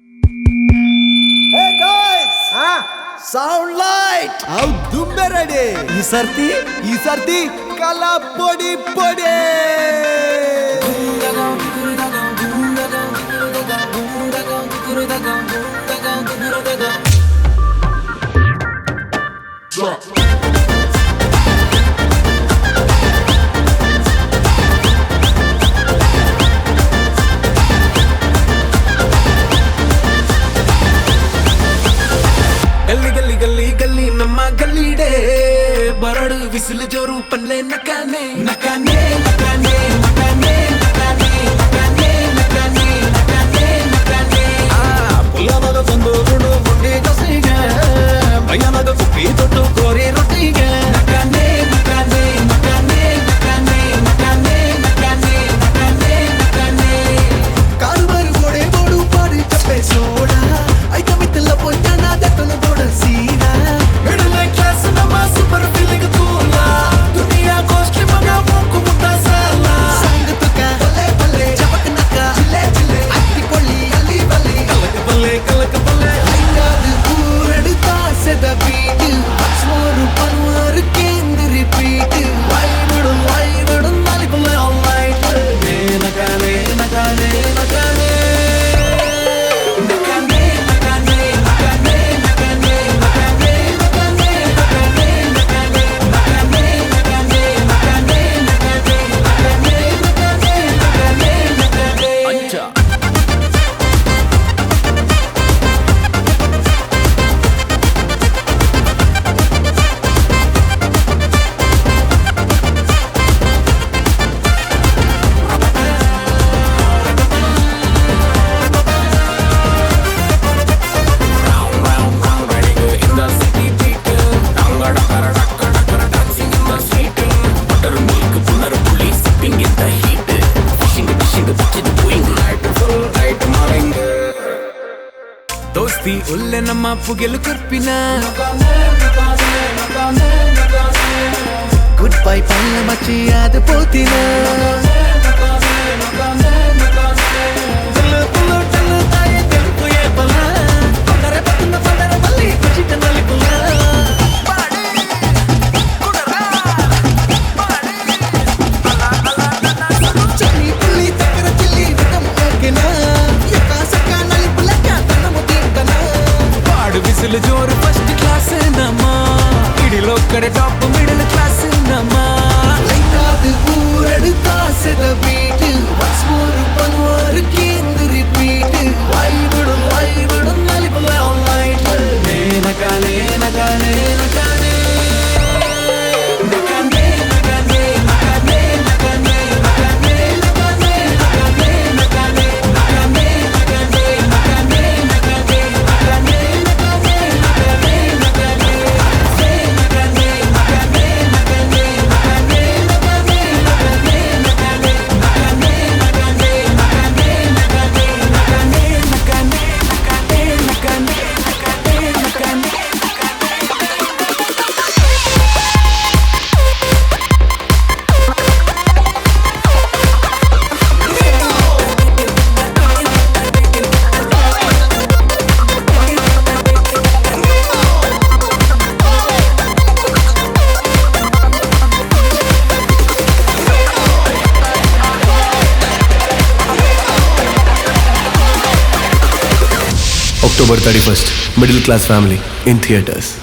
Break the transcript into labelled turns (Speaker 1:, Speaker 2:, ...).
Speaker 1: Hey guys! Sound light! How dumbe ready? ಈ ಸರ್ತಿ ಕಲಾ ಪೊಡಿ ಪೊಡಿ.
Speaker 2: गली गली गली गली नम्मा गली डे बरड़ विसल जोरू पल्ले नकाने नकाने नकाने नकाने नकाने नकाने नकाने नकाने नकाने पुलावग संदो गुंडो गुंडे कसिगे भयनग कुप्पी तोटू कोरी रोटिगे नकाने नकाने नकाने नकाने नकाने नकाने नकाने नकाने
Speaker 1: ಕಾರುಬಾರು ಗೋಡೆ ಬೋಡು ಪಾಡಿ ಚಪ್ಪೆ ಸೋಡ ಐಕ ಮಿತ್ತಲ ಪೊಂಜನ ದತ್ತನ ಬೋಡ ಸೀನಾ
Speaker 2: मिडिल क्लास नम्मा सुपर फीलिंग तूला दुनिया कोस्टली मगा मुक्कु मुट्टा साला
Speaker 1: ಸಂಗತುಕ ಬಲ್ಲೆ ಬಲ್ಲೆ ಚಪಕನಕ ಚಿಲ್ಲೆ ಚಿಲ್ಲೆ ಅತ್ತಿ ಕೊಳ್ಳಿ ಅಲ್ಲಿ ಬಲ್ಲಿ
Speaker 2: कलक बल्ले
Speaker 1: ஐயாது ஊரெடுத்தா செத பீட்டு மோரு பன்வாரு கேந்து ரிப்பீட்டு வைவிடும் நாளை பல்லே ஆல் நைட்
Speaker 2: नकाने नकाने नकाने नकाने नकाने नकाने नकाने नकाने नकाने नकाने नकाने नकाने नकाने नकाने नकाने नकाने नकाने अच्छा दोस्ती उल्ले नम्मा पुगेलु कर्पिना
Speaker 1: గుడ్ బై పల్ల మచ్చి అది పోతినా
Speaker 2: पाड़ विसल जोर फर्स्ट क्लास नम्मा इडिलो कड़े टॉप मिडिल क्लास नम्मा
Speaker 1: லைட்டாது ஊரெடுத்தா செத பீட்டு ஒன்ஸ் மோர் பன்வாரு கேந்து ரிப்பீட்டு வைவிடும் நாளை பல்லே ஆல் நைட்
Speaker 2: नकाने नकाने नकाने नकाने नकाने नकाने नकाने नकाने नकाने नकाने नकाने नकाने नकाने नकाने नकाने नकाने
Speaker 3: October 31st, Middle Class Family in theaters.